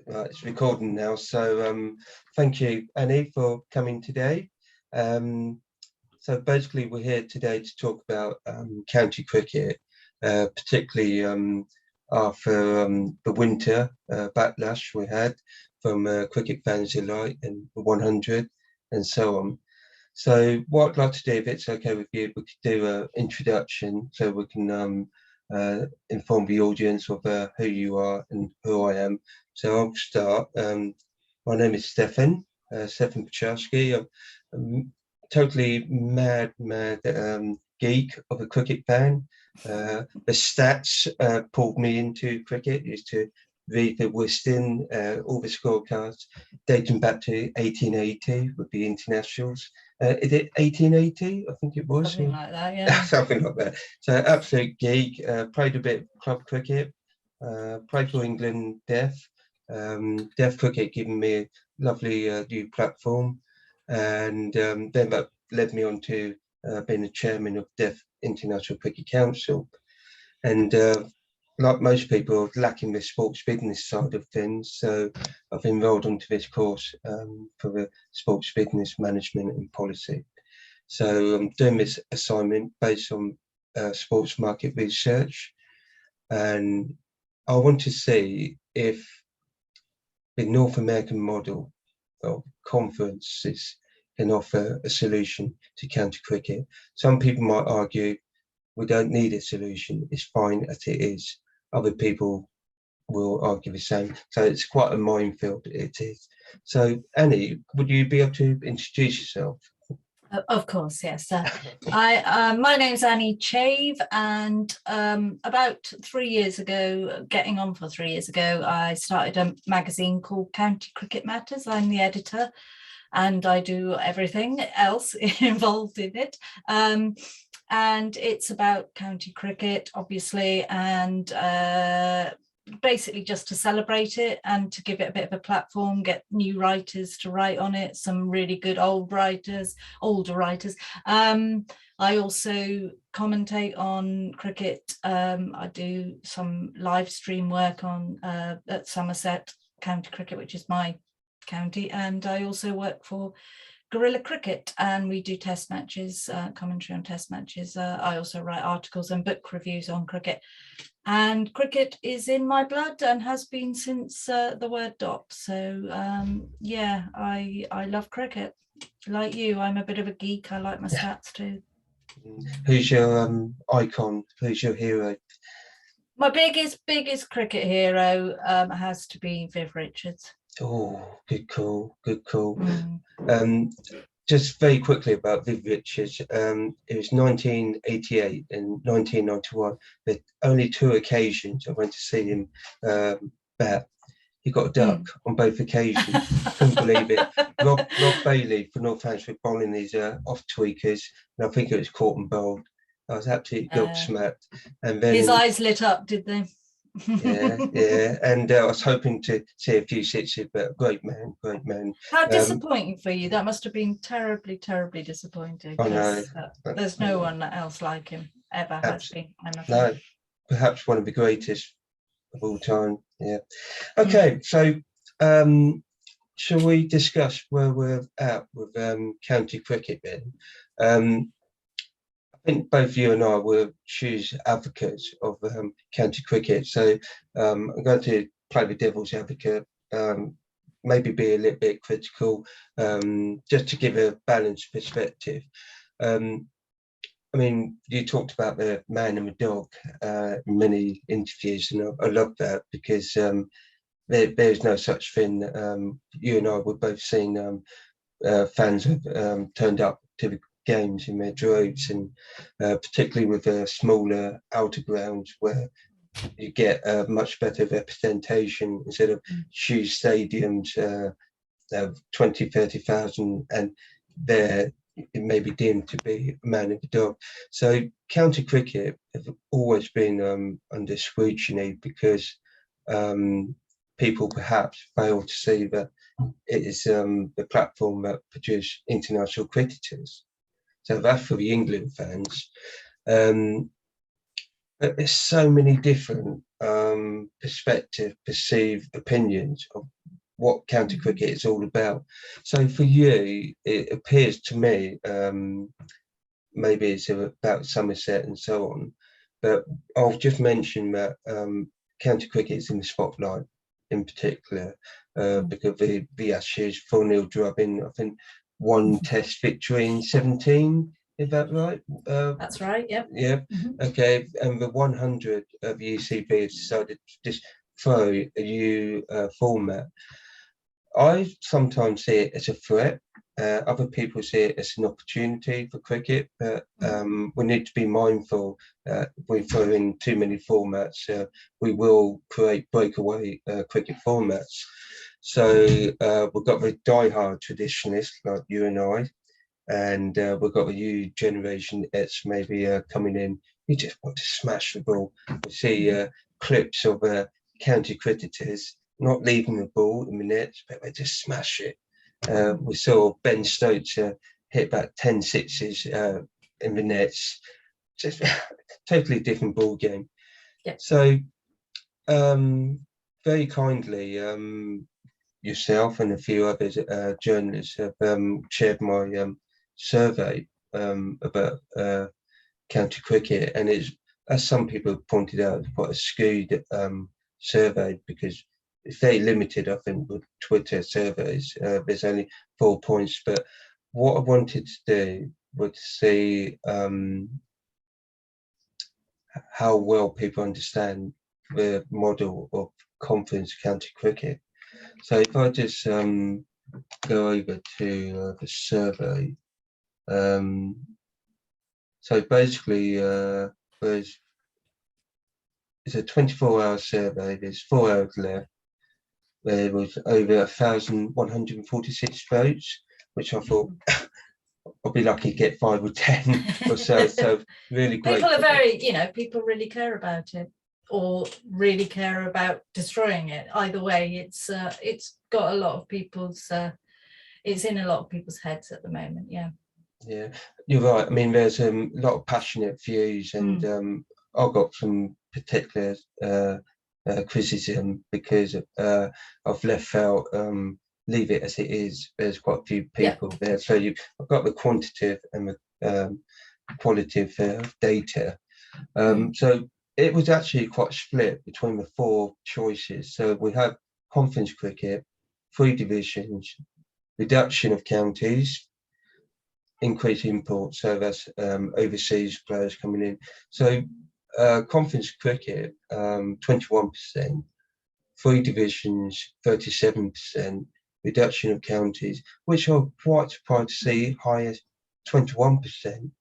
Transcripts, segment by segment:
Right, it's recording now. So thank you, Annie, for coming today. So basically, we're here today to talk about county cricket, particularly after the winter backlash we had from cricket fans alike and the 100 and so on. So what I'd like to do, if it's okay with you, we could do an introduction so we can inform the audience of who you are and who I am. So I'll start. My name is Stefan Pachowski. I'm totally mad geek of a cricket fan. The stats pulled me into cricket, used to read the Wisden, all the scorecards dating back to 1880 with the internationals. Is it 1880? I think it was. Something like that, yeah. Something like that. So absolute geek. Played a bit of club cricket. Played for England Deaf. Deaf cricket giving me a lovely new platform. And then that led me on to being the chairman of Deaf International Cricket Council. And like most people, lacking the sports business side of things. So I've enrolled onto this course for the sports business management and policy. So I'm doing this assignment based on sports market research. And I want to see if the North American model of conferences can offer a solution to county cricket. Some people might argue we don't need a solution, it's fine as it is. Other people will argue the same. So it's quite a minefield, it is. So Annie, would you be able to introduce yourself? Of course, yes. My name's Annie Chave, and about 3 years ago, getting on for 3 years ago, I started a magazine called County Cricket Matters. I'm the editor, and I do everything else involved in it. And it's about county cricket, obviously, and basically just to celebrate it and to give it a bit of a platform, get new writers to write on it, some really good older writers. I also commentate on cricket. I do some live stream work on at Somerset County Cricket, which is my county, and I also work for Guerrilla Cricket, and we do test matches, commentary on test matches. I also write articles and book reviews on cricket, and cricket is in my blood and has been since the word dot. So yeah, I love cricket. Like you, I'm a bit of a geek. I like my stats too. Who's your icon? Who's your hero? My biggest cricket hero has to be Viv Richards. Oh, good call. Just very quickly about Viv Richards. It was 1988 and 1991. The only two occasions I went to see him bat. He got a duck on both occasions. Couldn't believe it. Rob Bailey for Northampton bowling these off tweakers, and I think it was caught and bowled. I was absolutely gobsmacked. And then his eyes lit up, did they? yeah. And I was hoping to see a few sixes, but great man. How disappointing for you. That must have been terribly disappointing. I know. There's no one else like him ever has been. No, perhaps one of the greatest of all time. Yeah. Okay, so shall we discuss where we're at with county cricket then? I think both you and I were huge advocates of county cricket, so I'm going to play the devil's advocate, maybe be a little bit critical, just to give a balanced perspective. I mean, you talked about the man and the dog in many interviews, and I love that because there's no such thing. You and I were both seeing fans have turned up to the games in their droves, and particularly with the smaller outer grounds where you get a much better representation instead of huge stadiums of 20,000-30,000, and there it may be deemed to be a man and a dog. So county cricket have always been under scrutiny because people perhaps fail to see that it is the platform that produce international cricketers. So that's for the England fans. But there's so many different perspective, perceived opinions of what county cricket is all about. So for you, it appears to me, maybe it's about Somerset and so on, but I'll just mention that county cricket is in the spotlight in particular because the Ashes 4-0 drubbing, I think one test victory in 17, is that right? That's right, yep. Yeah, okay, and the 100 of the ECB has decided to just throw a new format. I sometimes see it as a threat. Other people see it as an opportunity for cricket, but we need to be mindful if we throw in too many formats, we will create breakaway cricket formats. So we've got the die-hard traditionalists like you and I, and we've got the new generation that's maybe coming in. You just want to smash the ball. We see clips of county cricketers not leaving the ball in the nets, but they just smash it. We saw Ben Stokes hit about 10 sixes in the nets. Just totally different ball game. Yeah. So very kindly, yourself and a few other journalists have shared my survey about county cricket, and it's, as some people have pointed out, quite a skewed survey because it's very limited, I think, with Twitter surveys. There's only 4 points, but what I wanted to do was see how well people understand the model of conference county cricket. So if I just go over to the survey, so basically it's a 24-hour survey, there's 4 hours left. There was over 1,146 votes, which I thought I'll be lucky to get 5 or 10 or so. So really great. People are very, people really care about it, or really care about destroying it. Either way, it's got a lot of people's, it's in a lot of people's heads at the moment. Yeah. Yeah, you're right. I mean, there's a lot of passionate views, and I've got some particular criticism because I've left out leave it as it is. There's quite a few people there, so I've got the quantitative and the qualitative data. So it was actually quite split between the 4 choices. So we have conference cricket, 3 divisions, reduction of counties, increase imports, so that's overseas players coming in. So conference cricket, 21%, 3 divisions, 37%, reduction of counties, which I'm quite surprised to see higher, 21%.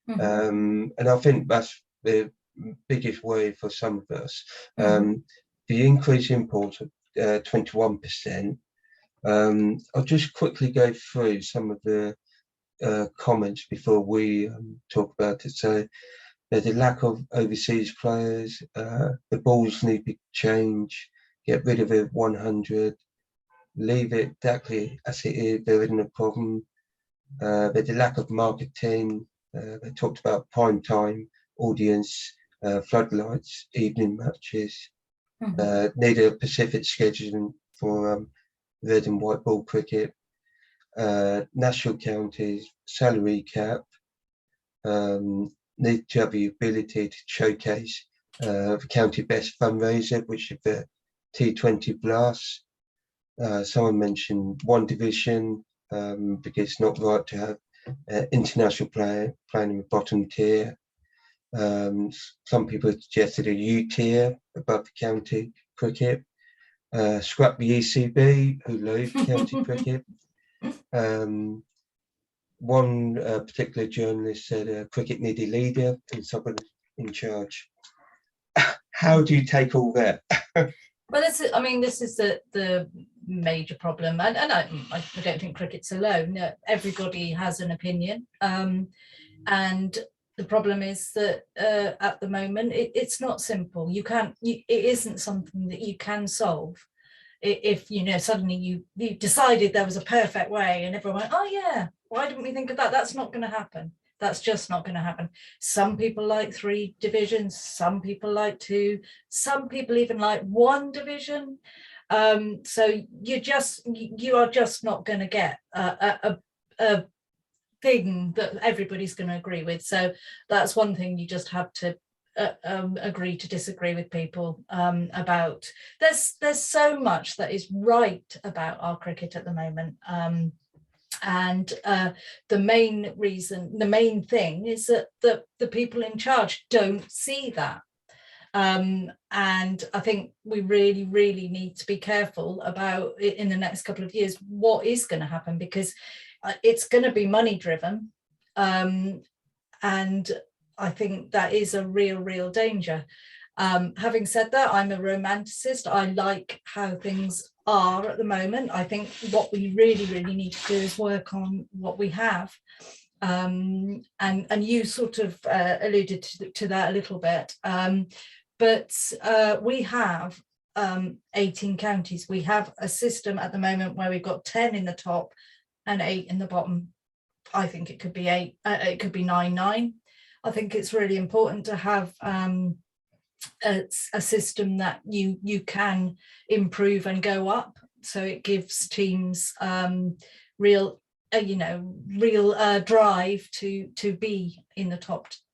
And I think that's the biggest worry for some of us. The increase in imports of 21%. I'll just quickly go through some of the comments before we talk about it. So there's a lack of overseas players, the balls need to be changed, get rid of it 100, leave it exactly as it is, there isn't a problem. There's a lack of marketing, they talked about prime time audience, floodlights, evening matches, need a Pacific scheduling for red and white ball cricket, national counties, salary cap, need to have the ability to showcase the county best fundraiser, which is the T20 Blast. Someone mentioned 1 division because it's not right to have international player playing in the bottom tier. Some people suggested a U tier above the county cricket. Scrap the ECB, who loathe county cricket. One particular journalist said cricket need a leader and someone in charge. How do you take all that? Well, this is the major problem, and I don't think cricket's alone. Everybody has an opinion, and the problem is that at the moment it's not simple. It isn't something that you can solve. If suddenly you decided there was a perfect way and everyone went, oh yeah, why didn't we think of that? That's not going to happen. That's just not going to happen. Some people like 3 divisions, some people like 2, some people even like 1 division. So you are just not going to get a thing that everybody's going to agree with. So that's one thing you just have to agree to disagree with people about. There's so much that is right about our cricket at the moment. And the main thing is that the people in charge don't see that. And I think we really need to be careful about it in the next couple of years, what is going to happen, because it's going to be money driven. And I think that is a real danger. Having said that, I'm a romanticist. I like how things are at the moment. I think what we really need to do is work on what we have. And you sort of alluded to that a little bit. But we have 18 counties. We have a system at the moment where we've got 10 in the top and 8 in the bottom. I think it could be 8, it could be 9. I think it's really important to have a system that you can improve and go up, so it gives teams real drive to be in the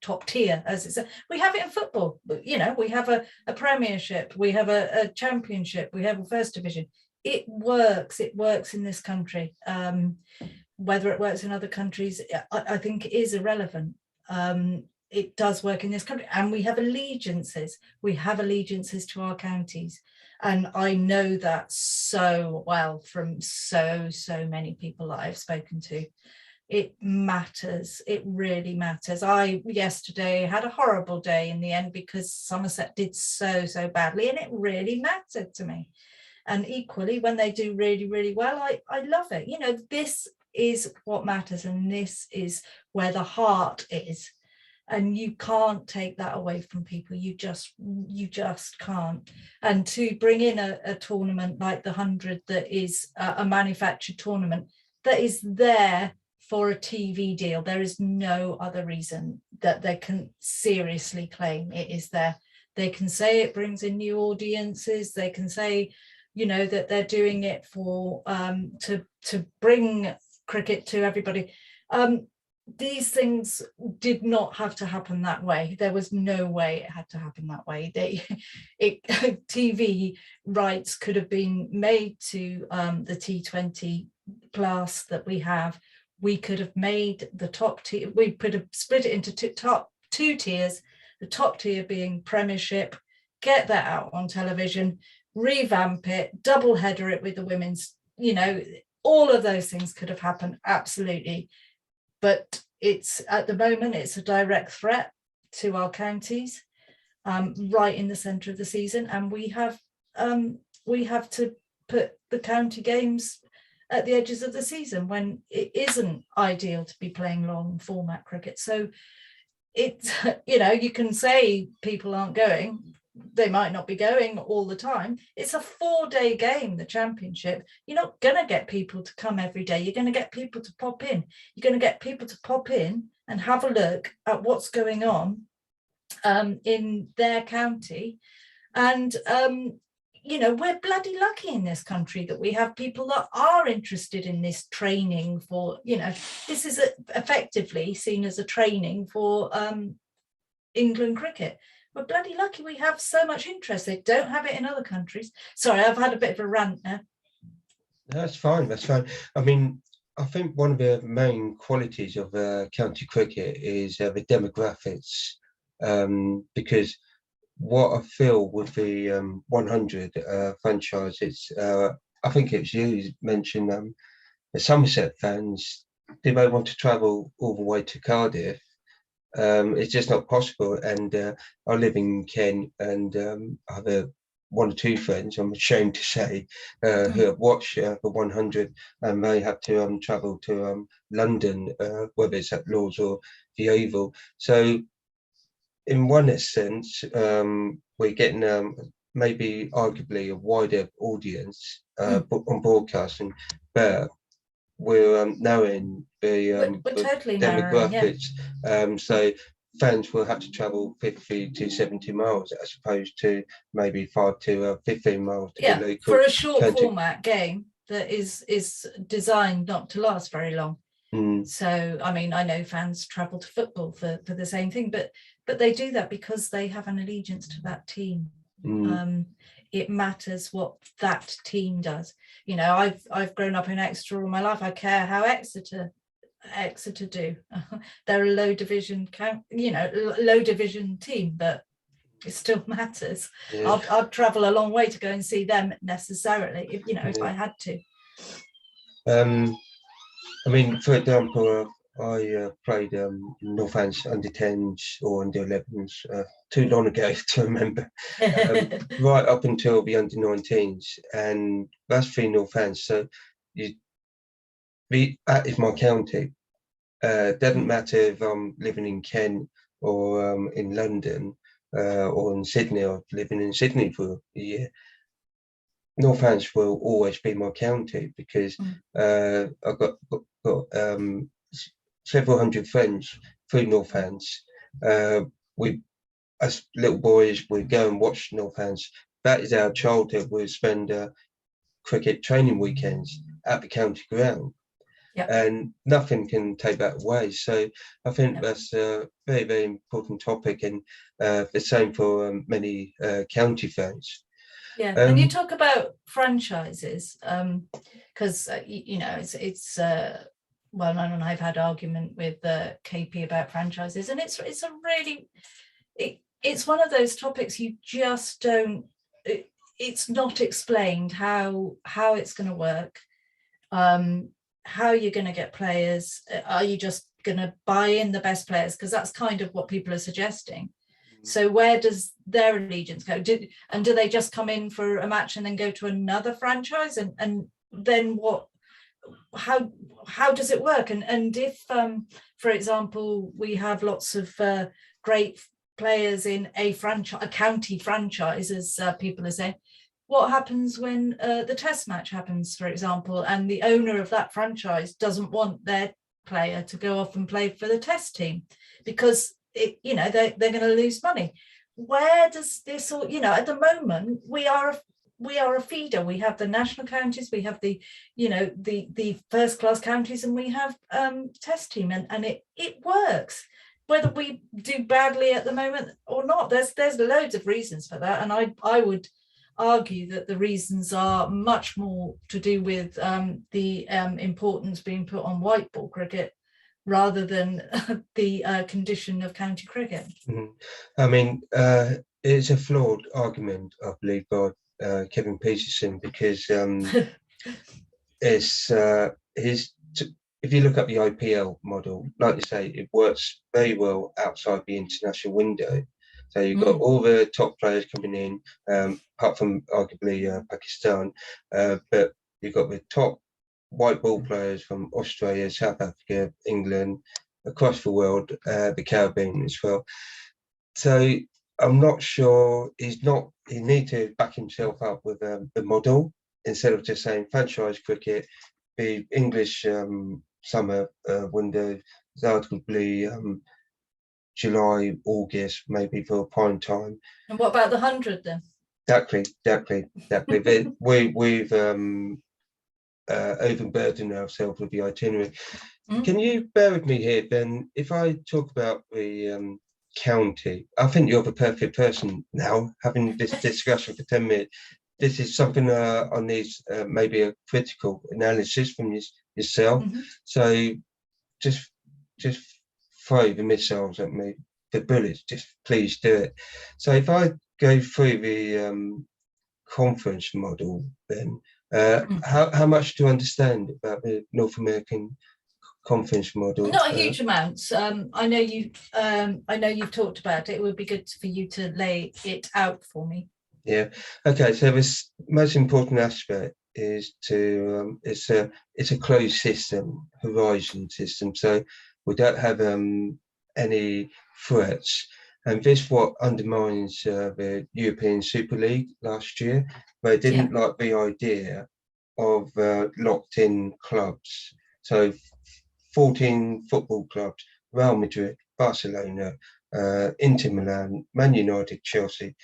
top tier, as it's we have it in football. We have a premiership, we have a championship, we have a first division. It works in this country. Whether it works in other countries, I think is irrelevant. It does work in this country, and we have allegiances to our counties, and I know that so well from so many people that I've spoken to. It matters, it really matters. I yesterday had a horrible day in the end because Somerset did so badly, and it really mattered to me. And equally, when they do really well, I love it. This is what matters, and this is where the heart is. And you can't take that away from people. You just can't. And to bring in a tournament like the 100 that is a manufactured tournament that is there for a TV deal, there is no other reason that they can seriously claim it is there. They can say it brings in new audiences. They can say, that they're doing it for to bring cricket to everybody. These things did not have to happen that way. There was no way it had to happen that way. TV rights could have been made to the T20 class that we have. We could have made the top tier, we could have split it into top 2 tiers, the top tier being Premiership, get that out on television, revamp it, double header it with the women's, all of those things could have happened, absolutely. But it's at the moment, it's a direct threat to our counties, right in the centre of the season, and we have to put the county games at the edges of the season when it isn't ideal to be playing long format cricket. So it's you can say people aren't going. They might not be going all the time. It's a 4-day game, the championship. You're not going to get people to come every day. You're going to get people to pop in. You're going to get people to pop in and have a look at what's going on in their county. And, we're bloody lucky in this country that we have people that are interested in this training for, this is effectively seen as a training for England cricket. We're bloody lucky we have so much interest. They don't have it in other countries. Sorry, I've had a bit of a rant there. That's fine. I mean, I think one of the main qualities of county cricket is the demographics, because what I feel with the 100 franchise, it's I think it's you mentioned the Somerset fans, do they want to travel all the way to Cardiff? It's just not possible. And I live in Kent, and I have one or two friends, I'm ashamed to say, who have watched the 100, and they have to travel to London, whether it's at Lords or the Oval. So in one sense, we're getting maybe arguably a wider audience on broadcasting, but we're knowing the we're totally demographics. narrowing, So fans will have to travel 50 to 70 miles as opposed to maybe 5 to 15 miles to the local for a short county. format game that is designed not to last very long. So I mean, I know fans travel to football for the same thing, but they do that because they have an allegiance to that team. It matters what that team does. You know, I've grown up in Exeter all my life. I care how Exeter do. They're a low division team, but it still matters. Yeah. I'd travel a long way to go and see them necessarily, if I had to. I mean, for example, I played Northants under 10s or under 11s too long ago to remember, right up until the under 19s, and that's for Northants. So that is my county. Doesn't matter if I'm living in Kent or in London or in Sydney, or living in Sydney for a year. Northants will always be my county because I've got several hundred friends through Northants. We, as little boys, we go and watch Northants. That is our childhood. We spend cricket training weekends at the county ground. Yep. And nothing can take that away. So I think that's a very, very important topic, and the same for many county fans. Yeah, and you talk about franchises, because it's well known, and I've had argument with KP about franchises, and it's a really it's one of those topics you just don't. It's not explained how it's going to work, how you're going to get players. Are you just going to buy in the best players? Because that's kind of what people are suggesting. So where does their allegiance go? Do they just come in for a match and then go to another franchise? And then what? How does it work? And if, for example, we have lots of great players in a county franchise, as people are saying, what happens when the test match happens, for example, and the owner of that franchise doesn't want their player to go off and play for the test team because they're going to lose money? Where does this all, at the moment we are a feeder. We have the national counties, we have the first class counties, and we have test team, and it works. Whether we do badly at the moment or not, there's loads of reasons for that, and I would argue that the reasons are much more to do with the importance being put on white ball cricket rather than the condition of county cricket. I mean, it's a flawed argument, I believe, by Kevin Peterson, because it's if you look at the IPL model, like you say, it works very well outside the international window. So you've got all the top players coming in, apart from arguably Pakistan, but you've got the top white ball players from Australia, South Africa, England, across the world, the Caribbean as well. So I'm not sure he needs to back himself up with the model instead of just saying franchise cricket. The English summer window is arguably July, August, maybe for a prime time. And what about the 100 then? Exactly. We've overburdened ourselves with the itinerary. Can you bear with me here, Ben? If I talk about the county, I think you're the perfect person now, having this discussion for 10 minutes. This is something I need maybe a critical analysis from yourself. So just throw the missiles at me, the bullets, just please do it. So if I go through the conference model, then how much do you understand about the North American conference model? Not a huge amount. I know you've talked about it. It would be good for you to lay it out for me. Yeah. Okay. So this most important aspect is to it's a closed system, horizon system. So we don't have any threats, and this what undermines the European Super League last year. They didn't like the idea of locked-in clubs. So 14 football clubs: Real Madrid, Barcelona, Inter Milan, Man United, Chelsea.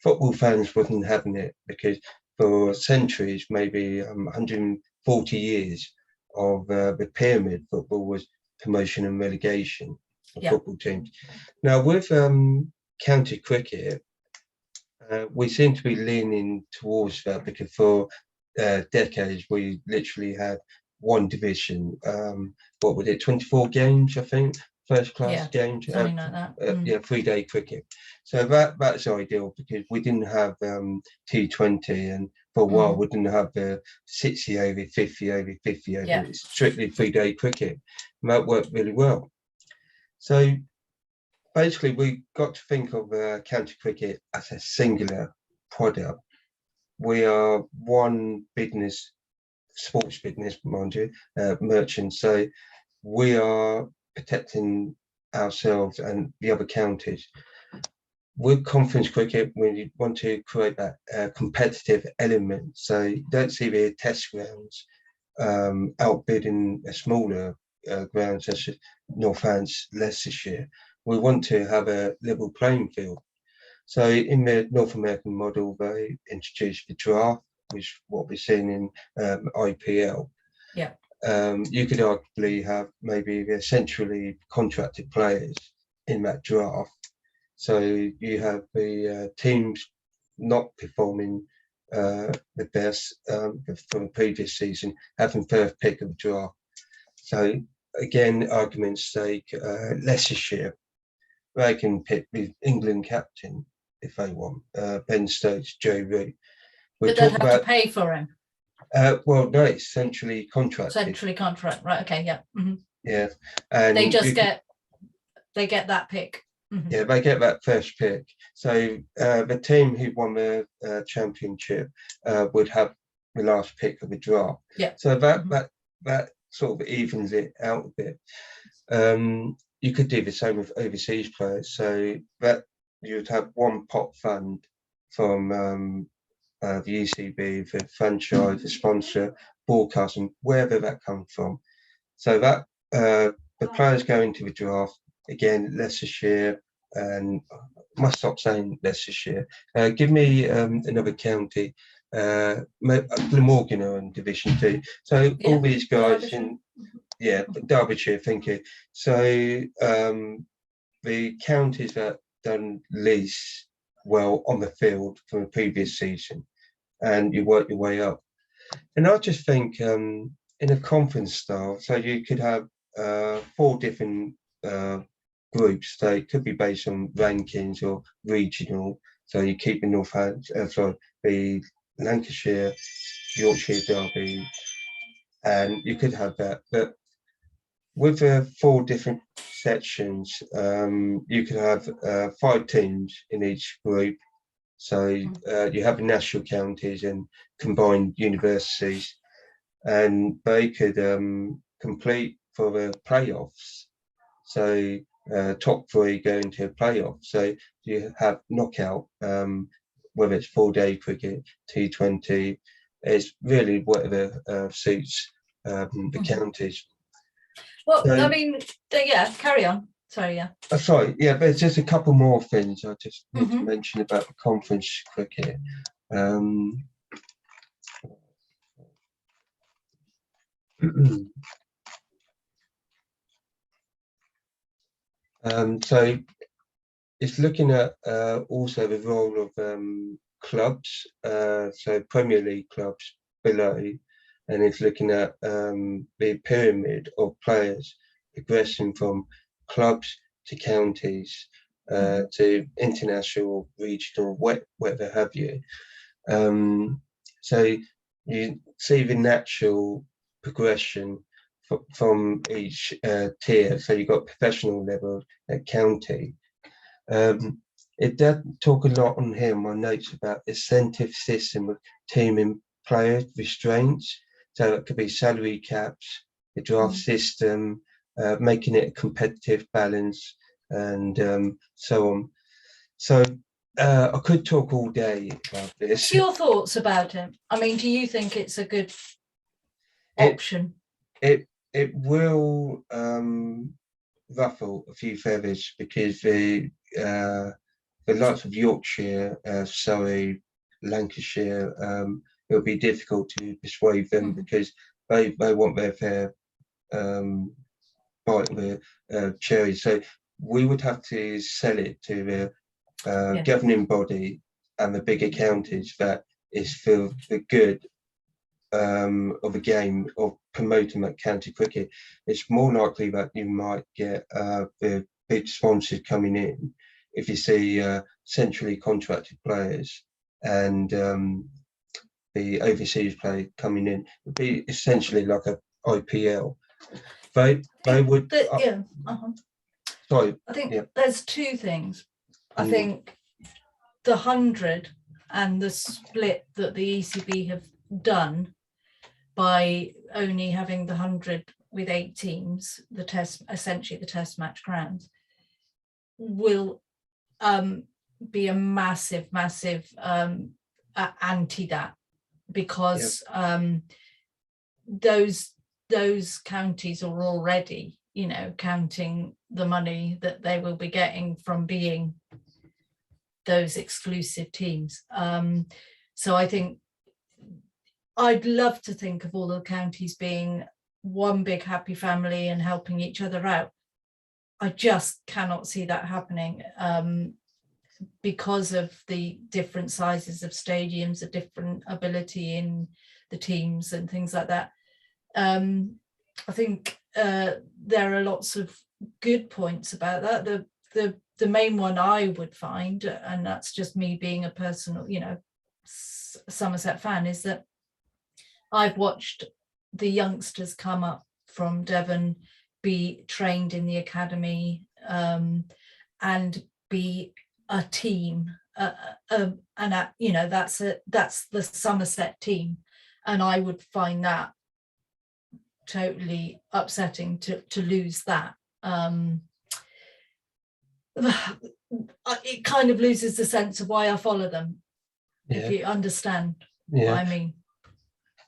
Football fans wasn't having it because for centuries, maybe 140 years of the pyramid football was promotion and relegation of football teams. Now with county cricket, we seem to be leaning towards that because for decades we literally had one division. What was it? 24 games, I think. First class games. Something like that. Yeah, 3-day cricket. So that's ideal because we didn't have T20, and for a while we didn't have the 60 over, 50 over, 50 over. It's strictly 3-day cricket. And that worked really well. So basically, we got to think of county cricket as a singular product. We are one business, sports business, mind you, merchant. So we are protecting ourselves and the other counties. With conference cricket, we want to create that competitive element. So you don't see the test grounds outbidding a smaller ground such as Northants, Leicestershire. We want to have a level playing field. So in the North American model, they introduced the draft, which is what we're seeing in IPL. Yeah. You could arguably have maybe the centrally contracted players in that draft. So you have the teams not performing the best from the previous season, having first pick of the draft. So again, argument's sake, Leicestershire, they can pick the England captain if they want, Ben Stokes, Joe Root. But they'd have to pay for him. Well, no, it's centrally contracted. Centrally contract, right? Okay, yeah. Yeah, and they just get that pick. Yeah, they get that first pick. So the team who won the championship would have the last pick of the draft. Yeah. So that sort of evens it out a bit. You could do the same with overseas players. So that you'd have one pot fund from the ECB, the franchise, the sponsor, broadcasting, wherever that comes from. So that the players go into the draft. Again, Leicestershire, and I must stop saying Leicestershire. Give me another county. Glamorgan are in Division 2. So all these guys Derbyshire, thank you. So the counties that done least well on the field from the previous season, and you work your way up. And I just think in a conference style, so you could have 4 different groups. They could be based on rankings or regional. So you keep the the Lancashire, Yorkshire Derby, and you could have that. But with 4 different sections, you could have 5 teams in each group. So you have national counties and combined universities, and they could complete for the playoffs. So top 3 go into a playoff. So you have knockout, whether it's 4-day cricket, T20, it's really whatever suits the counties. Well, so, I mean, carry on. Sorry, there's just a couple more things I just need to mention about the conference cricket. So it's looking at also the role of clubs, so Premier League clubs below, and it's looking at the pyramid of players progressing from clubs to counties to international, regional, whatever have you. So you see the natural progression from each tier. So you've got professional level at county. It does talk a lot on here in my notes about incentive system of teaming player restraints. So it could be salary caps, the draft system, making it a competitive balance, and so on. So I could talk all day about this. What's your thoughts about it? I mean, do you think it's a good option? It will ruffle a few feathers, because the likes of Yorkshire, Surrey, Lancashire, it'll be difficult to persuade them, because they want their fair bite of the cherry. So we would have to sell it to the governing body and the bigger counties that is for the good of the game of promoting that county cricket. It's more likely that you might get the big sponsors coming in if you see centrally contracted players and the overseas player coming in. It'd be essentially like a IPL. They would. Sorry. I think yeah. there's two things. I think the 100 and the split that the ECB have done by only having the 100 with 8 teams, essentially the test match grounds, will be a massive anti that, because those counties are already, you know, counting the money that they will be getting from being those exclusive teams. So I think I'd love to think of all the counties being one big happy family and helping each other out. I just cannot see that happening because of the different sizes of stadiums, the different ability in the teams and things like that. I think there are lots of good points about that. The main one I would find, and that's just me being a personal, you know, Somerset fan, is that I've watched the youngsters come up from Devon, be trained in the academy, and be a team, you know, that's the Somerset team, and I would find that totally upsetting to lose that. It kind of loses the sense of why I follow them, if you understand what I mean.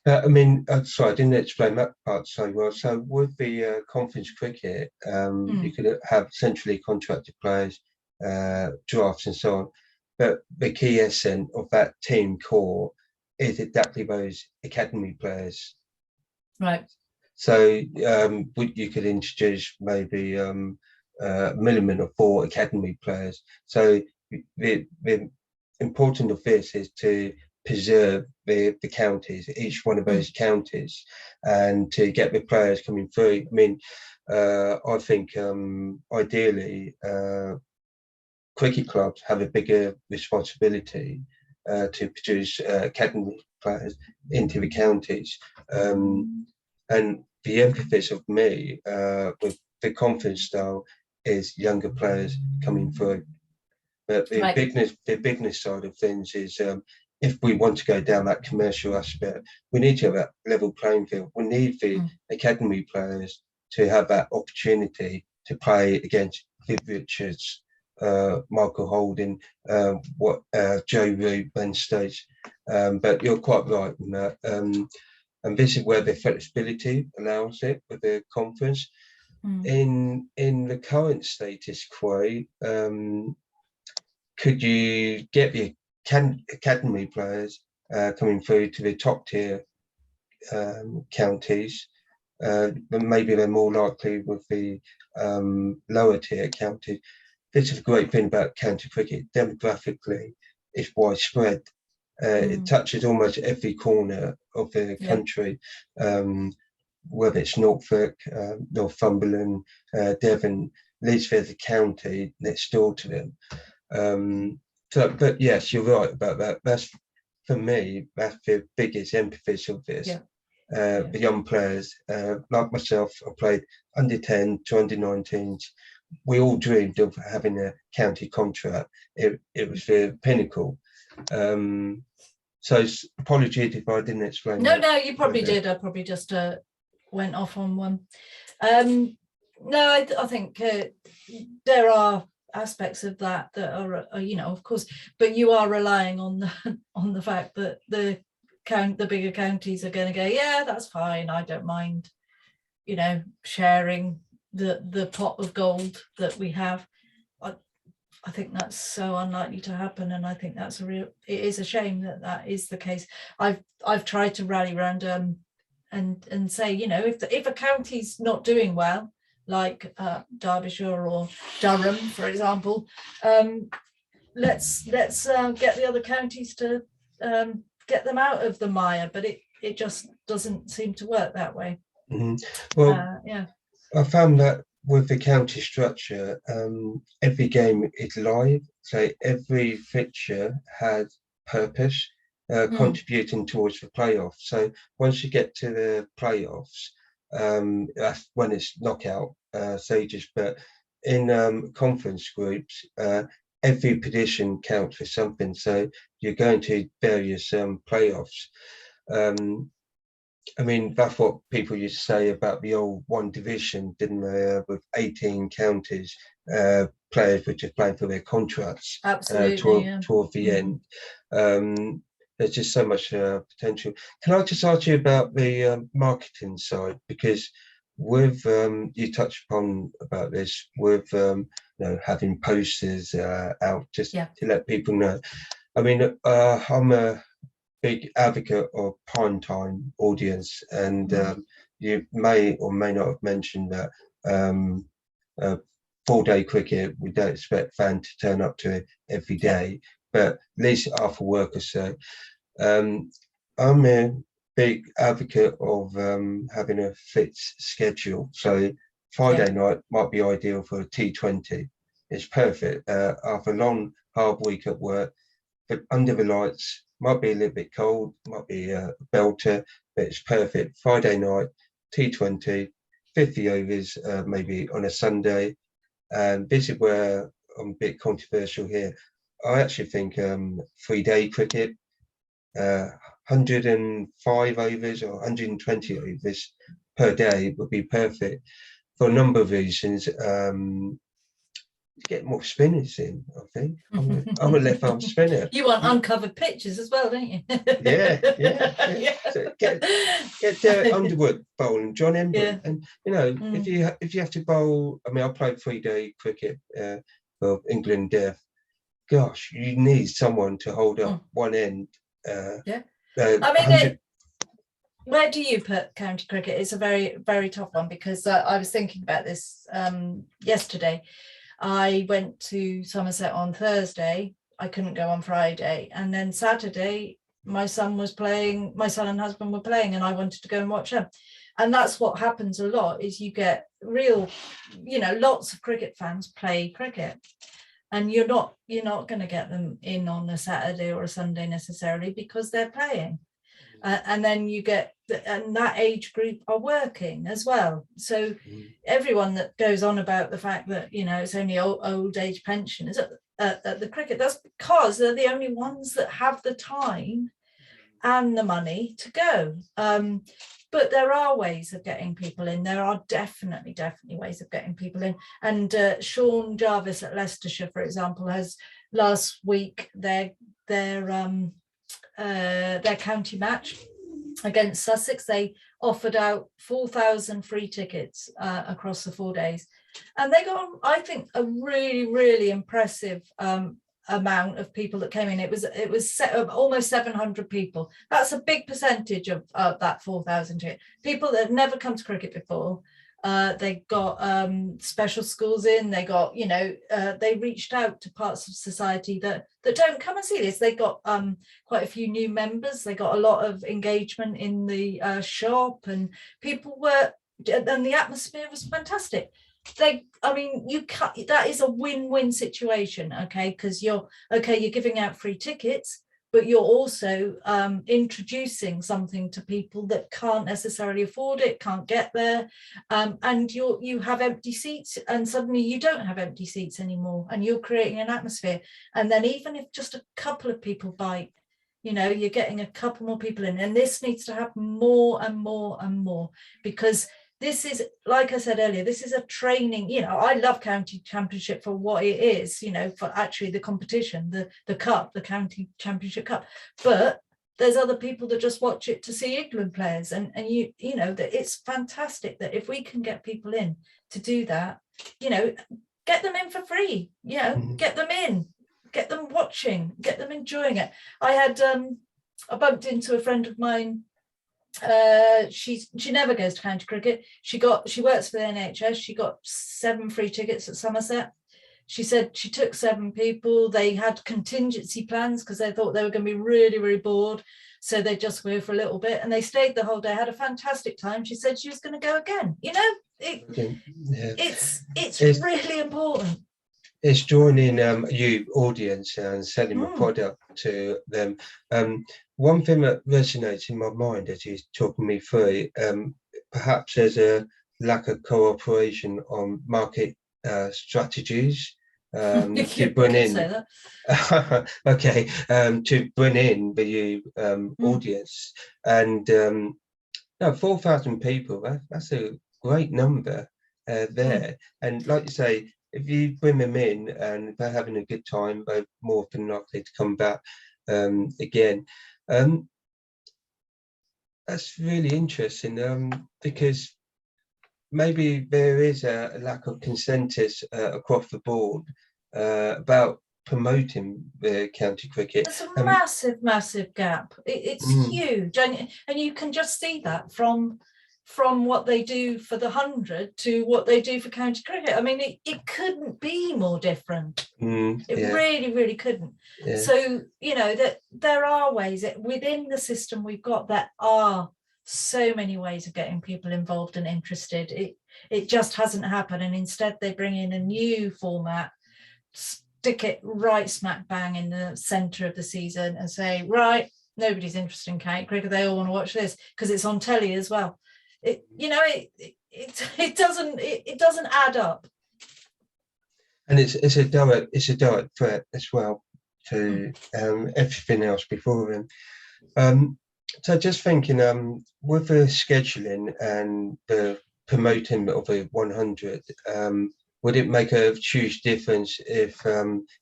I mean, sorry, I didn't explain that part so well. So with the conference cricket, you could have centrally contracted players, drafts and so on. But the key essence of that team core is exactly those academy players. Right. So you could introduce maybe a minimum of 4 academy players. So the important of this is to preserve the counties, each one of those counties, and to get the players coming through. I mean, I think ideally cricket clubs have a bigger responsibility to produce academy players into the counties. And the emphasis of me with the conference style is younger players coming through. But the bigness side of things is if we want to go down that commercial aspect, we need to have that level playing field. We need the academy players to have that opportunity to play against Viv Richards, Michael Holding, Joe Root, Ben Stokes. But you're quite right in that. And this is where the flexibility allows it with the conference. In the current status quo, could you get the academy players coming through to the top tier counties? But maybe they're more likely with the lower tier counties. This is a great thing about county cricket. Demographically, it's widespread. It touches almost every corner of the country, whether it's Norfolk, Northumberland, Devon. Leeds there's a county next door to them. But yes, you're right about that. That's, for me, that's the biggest emphasis of this. The young players, like myself, I played under 10 to under 19s. We all dreamed of having a county contract. It was the pinnacle. So apologies if I didn't explain. No, you probably did. I probably just went off on one. No, I think there are aspects of that are, you know, of course, but you are relying on the fact that the bigger counties are going to go, yeah, that's fine, I don't mind, you know, sharing the pot of gold that we have. I think that's so unlikely to happen, and I think that's it is a shame that that is the case. I've tried to rally around and say, you know, if a county's not doing well, like Derbyshire or Durham, for example, let's get the other counties to get them out of the mire, but it just doesn't seem to work that way. Well, yeah, I found that with the county structure, every game is live, so every fixture had purpose, contributing towards the playoffs. So once you get to the playoffs, that's when it's knockout stages. But in conference groups, every position counts for something. So you're going to various playoffs. I mean, that's what people used to say about the old one division, didn't they? With 18 counties, players were just playing for their contracts. Absolutely, toward the end. There's just so much potential. Can I just ask you about the marketing side? Because with you touched upon about this with you know, having posters out just to let people know. I mean, I'm a big advocate of prime time audience, and you may or may not have mentioned that 4-day cricket, we don't expect fans to turn up to it every day, but at least after work or so. I'm a big advocate of having a fixed schedule, so Friday night might be ideal for a T20. It's perfect after a long hard week at work, but under the lights. Might be a little bit cold, might be a belter, but it's perfect. Friday night, T20, 50 overs, maybe on a Sunday. And this is where I'm a bit controversial here. I actually think 3-day cricket, 105 overs or 120 overs per day would be perfect for a number of reasons. To get more spinners in, I think. I'm a left arm spinner. You want uncovered pitches as well, don't you? Yeah. So get Underwood bowling, John Emblem, and you know, if you have to bowl, I mean, I played 3-day cricket for England. Gosh, you need someone to hold up one end. I mean, where do you put county cricket? It's a very, very tough one, because I was thinking about this yesterday. I went to Somerset on Thursday. I couldn't go on Friday, and then Saturday my son and husband were playing, and I wanted to go and watch them. And that's what happens a lot, is you get real, you know, lots of cricket fans play cricket, and you're not going to get them in on a Saturday or a Sunday necessarily, because they're playing. And then you get, and that age group are working as well. So everyone that goes on about the fact that, you know, it's only old age pensioners at the cricket, that's because they're the only ones that have the time and the money to go. But there are ways of getting people in. There are definitely ways of getting people in. And Sean Jarvis at Leicestershire, for example, has last week their county match against Sussex. They offered out 4,000 free tickets across the 4 days, and they got, I think, a really impressive amount of people that came in. It was almost 700 people. That's a big percentage of that 4,000 people that have never come to cricket before. They got special schools in. They got, you know, they reached out to parts of society that don't come and see this. They got quite a few new members. They got a lot of engagement in the shop, and people were, and the atmosphere was fantastic. That is a win-win situation, okay? Because you're giving out free tickets, but you're also introducing something to people that can't necessarily afford it, can't get there, and you have empty seats, and suddenly you don't have empty seats anymore, and you're creating an atmosphere. And then even if just a couple of people bite, you know, you're getting a couple more people in, and this needs to happen more and more and more, because this is, like I said earlier, this is a training. You know, I love county championship for what it is, you know, for actually the competition, the cup, the county championship cup. But there's other people that just watch it to see England players, and you know that it's fantastic that if we can get people in to do that, you know, get them in for free, you know, get them in, get them watching, get them enjoying it. I bumped into a friend of mine. She never goes to county cricket. She works for the NHS. She got 7 free tickets at Somerset. She said she took 7 people. They had contingency plans because they thought they were going to be really, really bored. So they just go for a little bit, and they stayed the whole day, had a fantastic time. She said she was going to go again. You know, it's really important. It's joining you audience and selling a product to them. One thing that resonates in my mind as you're talking me through, perhaps there's a lack of cooperation on market strategies to bring in. Okay, to bring in the audience, and 4,000 people. That's a great number there. And like you say, if you bring them in and they're having a good time, they're more often likely to come back again. That's really interesting because maybe there is a lack of consensus across the board about promoting the county cricket. It's a massive gap. It's huge, and you can just see that from what they do for the 100 to what they do for county cricket. I mean, it couldn't be more different. It really couldn't. So, you know, that there are ways within the system we've got, there are so many ways of getting people involved and interested. It just hasn't happened, and instead they bring in a new format, stick it right smack bang in the centre of the season and say, right, nobody's interested in county cricket, they all want to watch this because it's on telly as well. It doesn't add up, and it's a direct threat as well to everything else before them. So just thinking, with the scheduling and the promoting of the 100, would it make a huge difference if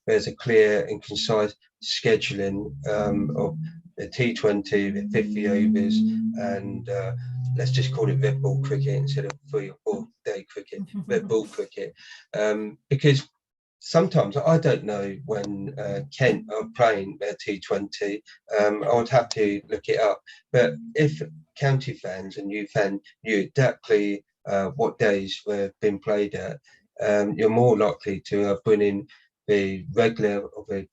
there's a clear and concise scheduling of the T20, the 50 overs, and let's just call it red ball cricket instead of 3 or 4 day cricket, red ball cricket, because sometimes I don't know when Kent are playing their T20. I would have to look it up, but if county fans and you fan knew exactly what days they've been played at, you're more likely to bring in the regular or the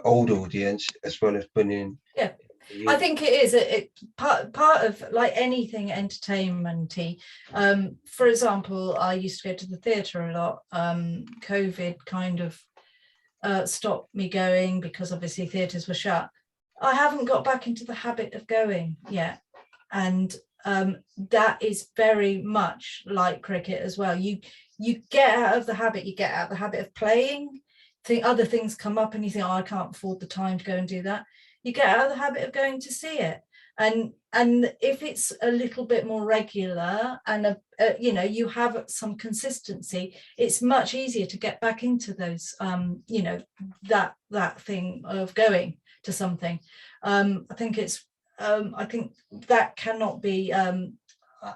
old audience as well as bring in. I think it is part of, like anything entertainment-y. For example, I used to go to the theatre a lot. COVID kind of stopped me going because obviously theatres were shut. I haven't got back into the habit of going yet, and that is very much like cricket as well. You get out of the habit. You get out of the habit of playing. Other things come up, and you think, oh, I can't afford the time to go and do that. You get out of the habit of going to see it, and if it's a little bit more regular and you know, you have some consistency, it's much easier to get back into those you know, that thing of going to something. I think that cannot be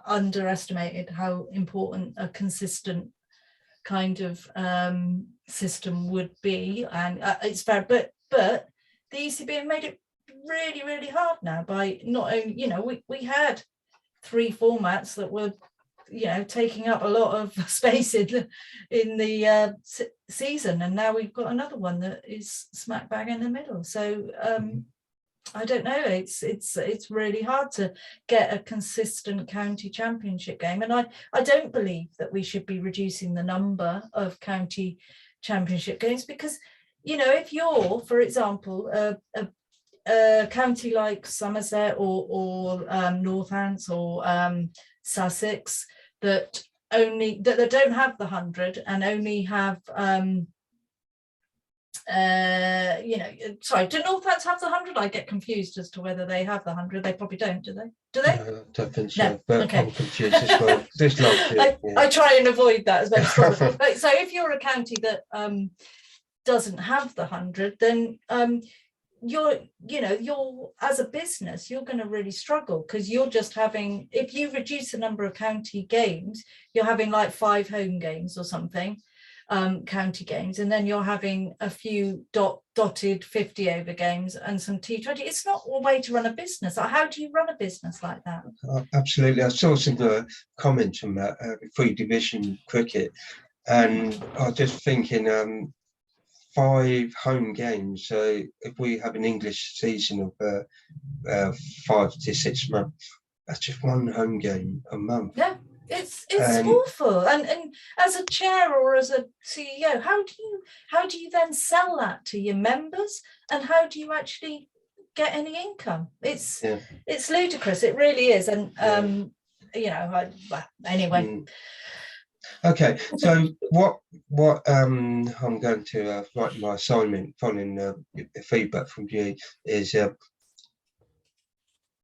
underestimated, how important a consistent kind of system would be. And it's fair, but the ECB have made it really, really hard now by not only, you know, we had 3 formats that were, you know, taking up a lot of space in the season, and now we've got another one that is smack bang in the middle. So I don't know, it's really hard to get a consistent county championship game, and I don't believe that we should be reducing the number of county championship games, because, you know, if you're, for example, a county like Somerset or Northants or Sussex that don't have the 100 and only have you know, sorry, do Northants have the 100? I get confused as to whether they have the 100. They probably don't, do they? I don't think so, no. but Okay. I'm confused as well. I try and avoid that as much as possible. So if you're a county that doesn't have the 100, then you're as a business, you're going to really struggle, because you're just having, if you reduce the number of county games, you're having like 5 home games or something, county games, and then you're having a few dotted 50 over games and some T20. It's not a way to run a business. How do you run a business like that? Absolutely. I saw some comments on that 3 division cricket, and I was just thinking, 5 home games. So if we have an English season of 5 to 6 months, that's just 1 home game a month. Yeah, it's awful. And as a chair or as a CEO, how do you then sell that to your members, and how do you actually get any income? It's ludicrous. It really is. And anyway. Okay, so what I'm going to write my assignment following the feedback from you is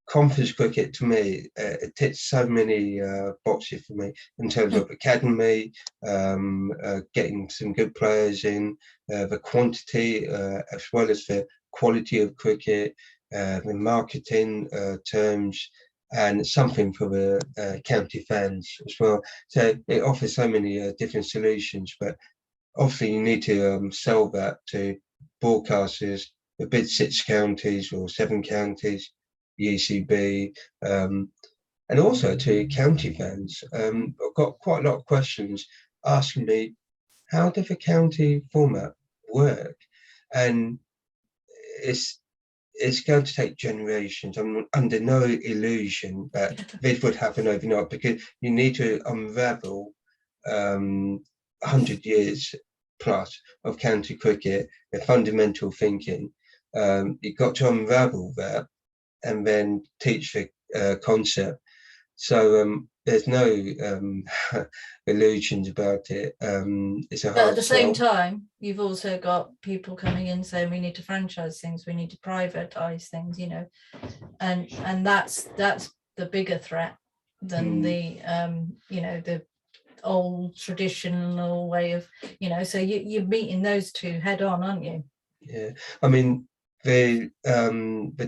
conference cricket. To me, it ticks so many boxes for me in terms of academy, getting some good players in, the quantity as well as the quality of cricket, the marketing terms, and something for the county fans as well. So it offers so many different solutions, but obviously you need to sell that to broadcasters, the big 6 counties or 7 counties, the ECB, and also to county fans. I've got quite a lot of questions asking me, how does the county format work? And it's going to take generations. I'm under no illusion that this would happen overnight, because you need to unravel 100 years plus of county cricket, the fundamental thinking. You've got to unravel that and then teach the concept. So there's no illusions about it. It's a hard But at the same sell. time, you've also got people coming in saying we need to franchise things, we need to privatize things, and that's the bigger threat than the the old traditional way of, so you're meeting those two head on, aren't you? Yeah, I mean, the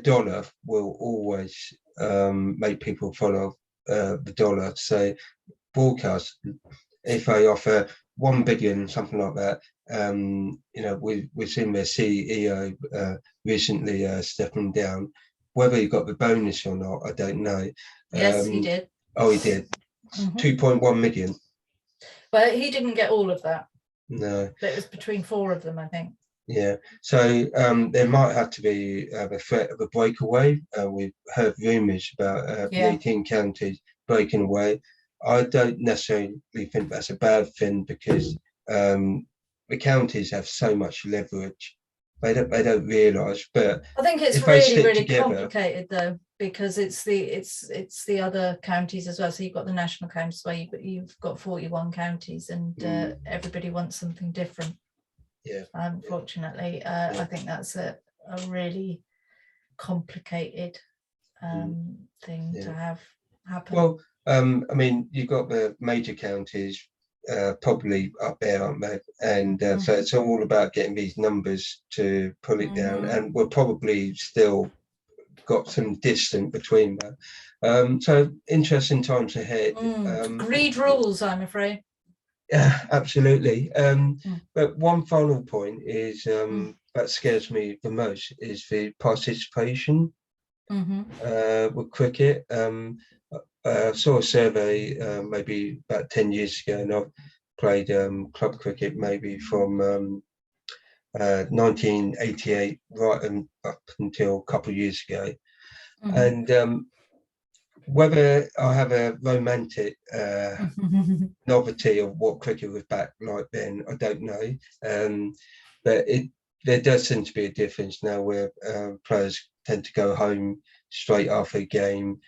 dollar will always make people follow the dollar. So broadcast, if they offer 1 billion, something like that, we've seen their CEO recently stepping down. Whether he got the bonus or not, I don't know. Yes, he did. Oh, he did. 2.1 million. But he didn't get all of that. No. But it was between 4 of them, I think. Yeah, so there might have to be the threat of a breakaway. We've heard rumours about the 18 counties breaking away. I don't necessarily think that's a bad thing, because the counties have so much leverage. They don't realise, but I think it's really complicated though, because it's the other counties as well. So you've got the national counties where you've got 41 counties, and everybody wants something different. Yeah. Unfortunately, I think that's a really complicated thing to have happen. Well, I mean, you've got the major counties probably up there, aren't they? And so it's all about getting these numbers to pull it down, and we're probably still got some distance between that. So interesting times ahead. Greed rules, I'm afraid. Yeah, absolutely. But one final point is that scares me the most is the participation with cricket. I saw a survey maybe about 10 years ago, and I've played club cricket maybe from 1988 right up until a couple of years ago. And whether I have a romantic novelty of what cricket was back like then, I don't know. But there does seem to be a difference now, where players tend to go home straight after a game.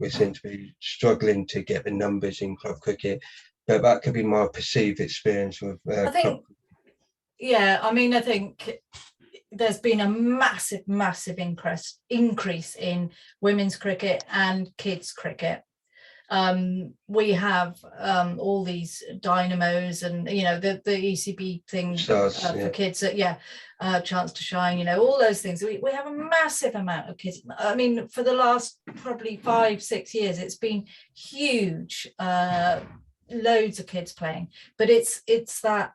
We seem to be struggling to get the numbers in club cricket, but that could be my perceived experience with I think, I think there's been a massive increase in women's cricket and kids cricket. We have all these dynamos and, you know, the ECB thing for kids that, chance to shine, you know, all those things. We have a massive amount of kids. I mean, for the last probably 5-6 years, it's been huge, loads of kids playing, but it's that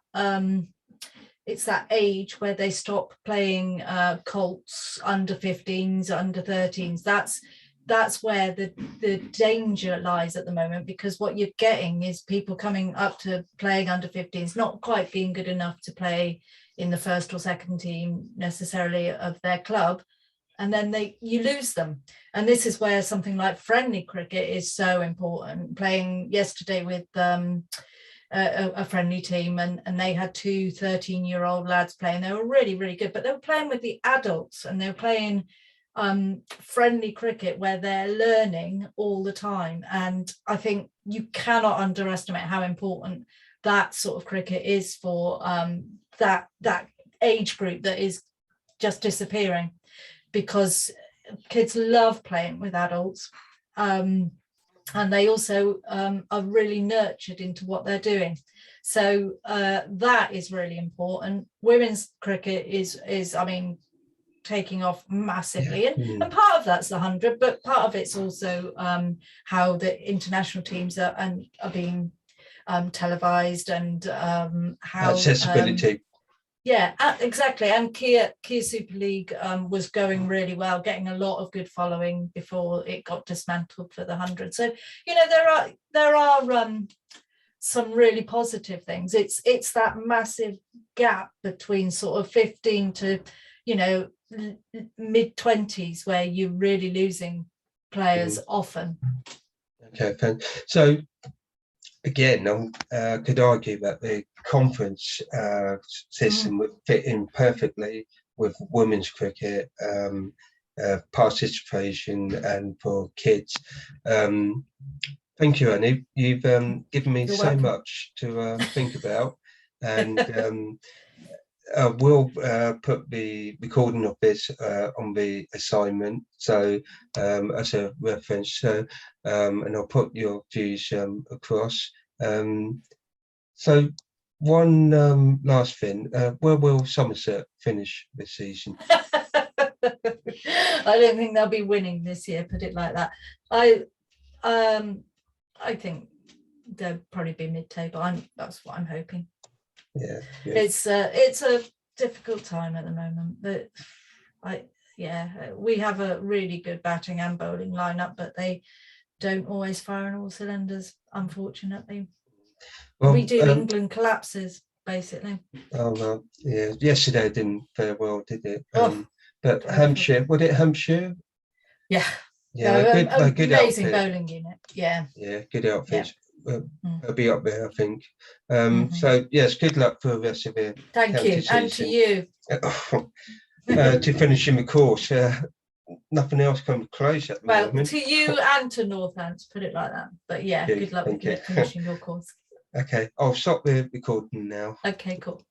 age where they stop playing colts, under 15s, under 13s. That's where the danger lies at the moment, because what you're getting is people coming up to playing under 15s, not quite being good enough to play in the first or second team necessarily of their club, and then you lose them. And this is where something like friendly cricket is so important. Playing yesterday with a friendly team, and they had 2 13-year-old lads playing. They were really, really good, but they were playing with the adults, and they were playing friendly cricket where they're learning all the time. And I think you cannot underestimate how important that sort of cricket is for that age group that is just disappearing, because kids love playing with adults, and they also are really nurtured into what they're doing. So that is really important. Women's cricket is I mean, taking off massively, and part of that's the 100, but part of it's also how the international teams are being televised, and how accessibility. Exactly. And Kia Super League was going really well, getting a lot of good following before it got dismantled for the 100. So, you know, there are some really positive things. It's that massive gap between sort of 15 to, you know, mid 20s where you're really losing players often. Okay, so again, I could argue that the conference system would fit in perfectly with women's cricket participation and for kids. Thank you, Annie. You've given me so much to think about, and we'll put the recording of this on the assignment, so as a reference. So, and I'll put your views across. So, one last thing: where will Somerset finish this season? I don't think they'll be winning this year. Put it like that. I think they'll probably be mid-table. That's what I'm hoping. Yeah. It's a difficult time at the moment, but we have a really good batting and bowling lineup, but they don't always fire on all cylinders, unfortunately. Well, we do. England collapses basically. Oh well, yeah. Yesterday didn't fare well, did it? But Hampshire, was it Hampshire? Yeah. Yeah, no, good amazing outfit. bowling unit. Yeah. Yeah, good outfits. Yeah. I'll be up there, I think. So yes, good luck for the rest of it. Thank you, and to you. To finishing the course, nothing else comes close at the moment. Well, to you and to Northants, put it like that. But yeah, good luck with finishing your course. Okay, I'll stop the recording now. Okay, cool.